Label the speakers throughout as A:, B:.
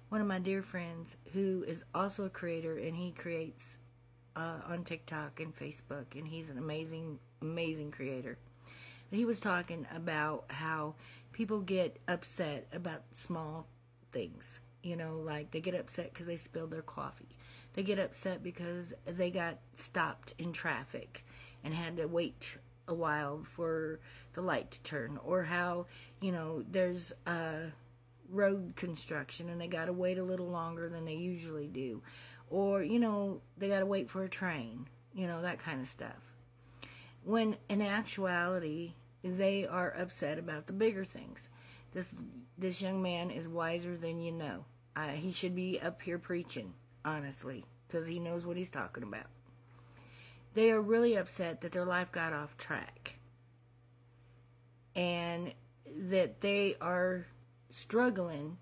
A: one of my dear friends who is also a creator, and he creates on TikTok and Facebook, and he's an amazing, amazing creator. But he was talking about how people get upset about small things. You know, like they get upset because they spilled their coffee. They get upset because they got stopped in traffic and had to wait a while for the light to turn. Or how, there's road construction and they got to wait a little longer than they usually do. Or, they got to wait for a train. That kind of stuff. When in actuality, they are upset about the bigger things. This young man is wiser than you know. He should be up here preaching, honestly, because he knows what he's talking about. They are really upset that their life got off track and that they are struggling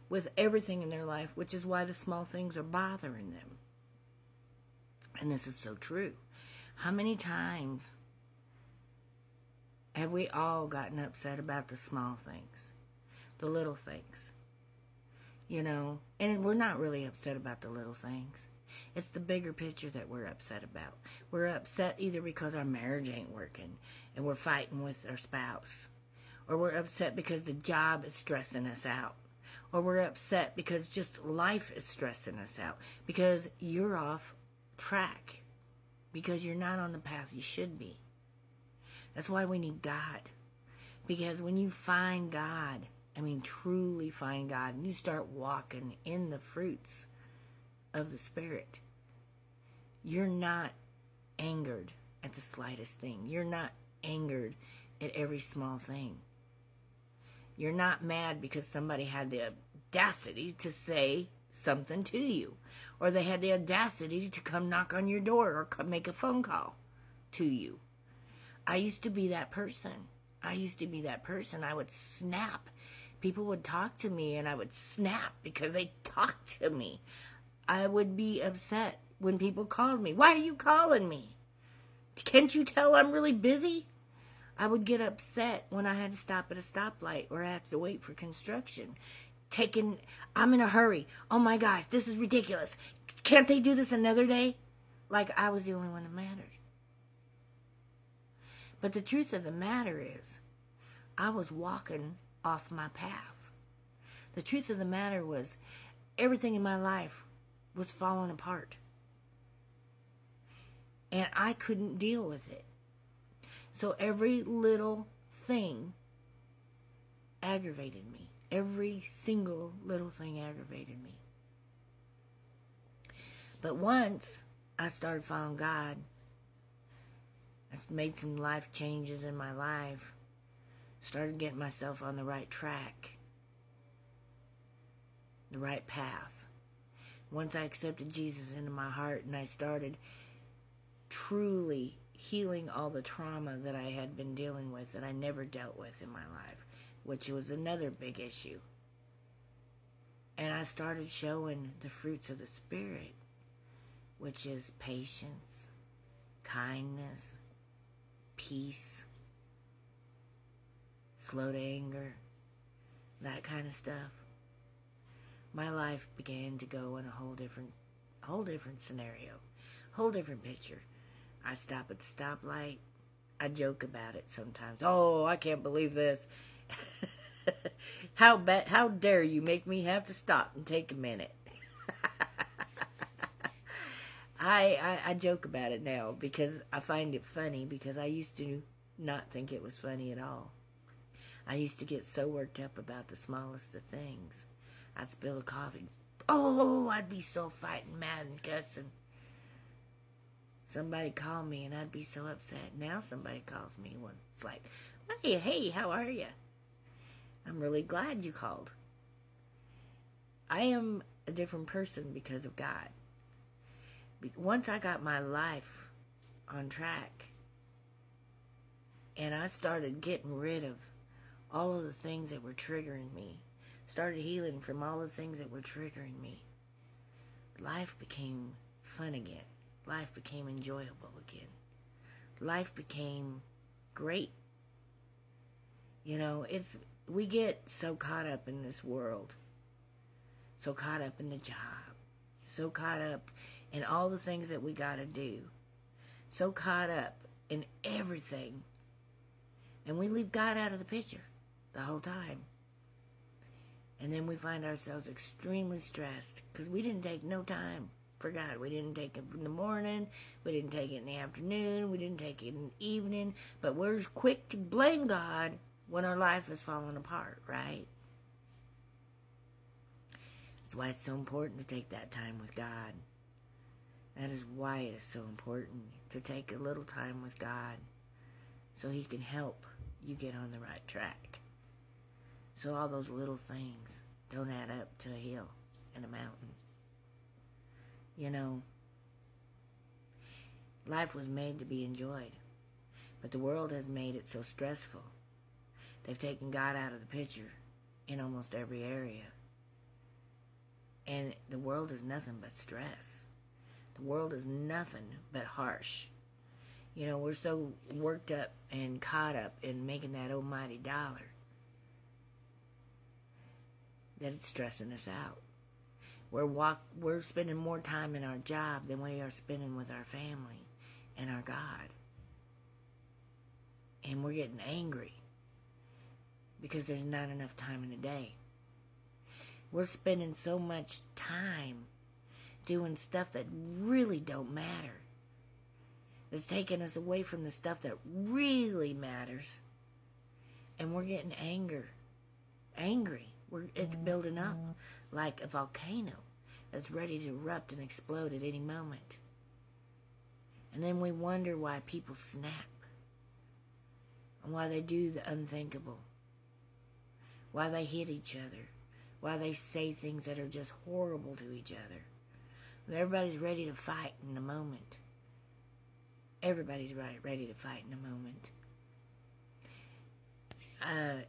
A: with everything in their life, which is why the small things are bothering them. And this is so true. How many times have we all gotten upset about the small things, the little things? And we're not really upset about the little things. It's the bigger picture that we're upset about. We're upset either because our marriage ain't working and we're fighting with our spouse, or we're upset because the job is stressing us out, or we're upset because just life is stressing us out, because you're off track, because you're not on the path you should be. That's why we need God. Because when you find God, truly find God, and you start walking in the fruits of the Spirit, you're not angered at the slightest thing. You're not angered at every small thing. You're not mad because somebody had the audacity to say something to you, or they had the audacity to come knock on your door or come make a phone call to you. I used to be that person. I would snap. People would talk to me and I would snap because they talked to me. I would be upset when people called me. Why are you calling me? Can't you tell I'm really busy? I would get upset when I had to stop at a stoplight or I had to wait for construction. I'm in a hurry. Oh my gosh, this is ridiculous. Can't they do this another day? Like I was the only one that mattered. But the truth of the matter is, I was walking off my path. The truth of the matter was, everything in my life was falling apart. And I couldn't deal with it. So every little thing aggravated me. Every single little thing aggravated me. But once I started following God, I made some life changes in my life. Started getting myself on the right track. The right path. Once I accepted Jesus into my heart and I started truly healing all the trauma that I had been dealing with that I never dealt with in my life, which was another big issue. And I started showing the fruits of the Spirit, which is patience, kindness, peace, slow to anger, that kind of stuff. My life began to go in a whole different scenario, whole different picture. I stop at the stoplight. I joke about it sometimes. Oh, I can't believe this. How dare you make me have to stop and take a minute? I joke about it now because I find it funny, because I used to not think it was funny at all. I used to get so worked up about the smallest of things. I'd spill a coffee. Oh, I'd be so fighting mad and cussing. Somebody called me and I'd be so upset. Now somebody calls me when it's like, hey, how are you? I'm really glad you called. I am a different person because of God. Once I got my life on track and I started getting rid of all of the things that were triggering me, started healing from all the things that were triggering me, life became fun again. Life became enjoyable again. Life became great. We get so caught up in this world so caught up in the job, so caught up in all the things that we got to do, so caught up in everything, and we leave God out of the picture the whole time. And then we find ourselves extremely stressed because we didn't take no time for God. We didn't take it in the morning, we didn't take it in the afternoon, we didn't take it in the evening, but we're quick to blame God when our life is falling apart, right? That's why it's so important to take that time with God. That is why it is so important to take a little time with God so He can help you get on the right track. So all those little things don't add up to a hill and a mountain. You know, life was made to be enjoyed, but the world has made it so stressful. They've taken God out of the picture in almost every area. And the world is nothing but stress. The world is nothing but harsh. You know, we're so worked up and caught up in making that almighty dollar that it's stressing us out. We're spending more time in our job than we are spending with our family and our God. And we're getting angry because there's not enough time in the day. We're spending so much time doing stuff that really don't matter. It's taking us away from the stuff that really matters. And we're getting angry. It's building up like a volcano that's ready to erupt and explode at any moment. And then we wonder why people snap. And why they do the unthinkable. Why they hit each other. Why they say things that are just horrible to each other. And everybody's ready to fight in a moment. Everybody's ready to fight in a moment.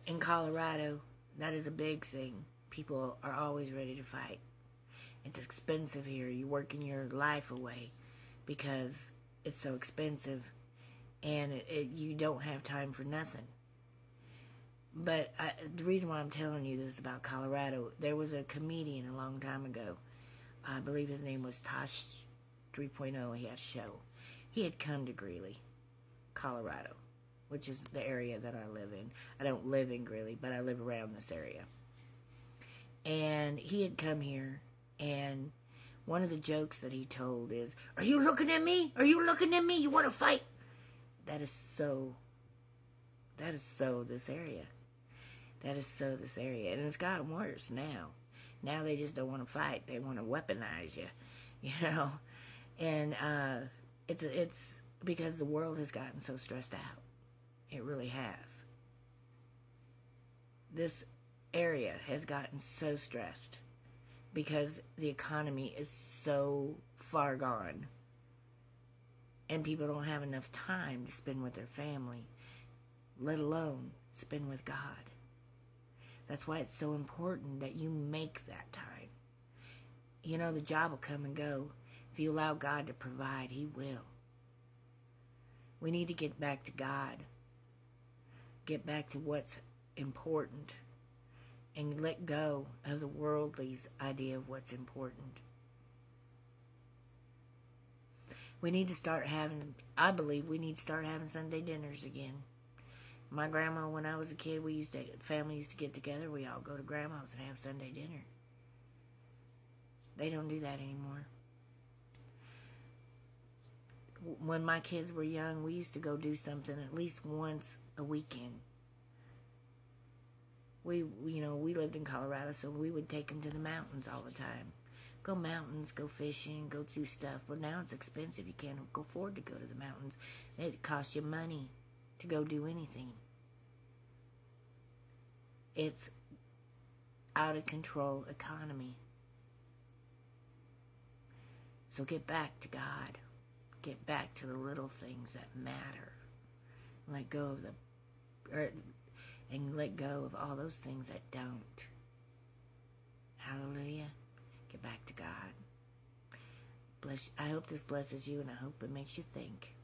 A: In Colorado, that is a big thing. People are always ready to fight. It's expensive here. You're working your life away because it's so expensive, and you don't have time for nothing. But the reason why I'm telling you this about Colorado, there was a comedian a long time ago. I believe his name was Tosh 3.0. He had a show. He had come to Greeley, Colorado, which is the area that I live in. I don't live in Greeley, but I live around this area. And he had come here, and one of the jokes that he told is, "Are you looking at me? Are you looking at me? You want to fight?" That is so this area. That is so this area. And it's gotten worse now. Now they just don't want to fight. They want to weaponize you, you know. And it's because the world has gotten so stressed out. It really has. This area has gotten so stressed because the economy is so far gone. And people don't have enough time to spend with their family, let alone spend with God. That's why it's so important that you make that time. You know, the job will come and go. If you allow God to provide, He will. We need to get back to God. Get back to what's important. And let go of the worldly's idea of what's important. We need to start having, I believe we need to start having Sunday dinners again. My grandma, when I was a kid, family used to get together. We all go to grandma's and have Sunday dinner. They don't do that anymore. When my kids were young, we used to go do something at least once a weekend. We lived in Colorado, so we would take them to the mountains all the time. Go mountains, go fishing, go do stuff. But now it's expensive. You can't afford to go to the mountains. It costs you money to go do anything. It's out of control economy. So get back to God. Get back to the little things that matter. Let go of and let go of all those things that don't. Hallelujah. Get back to God. I hope this blesses you, and I hope it makes you think.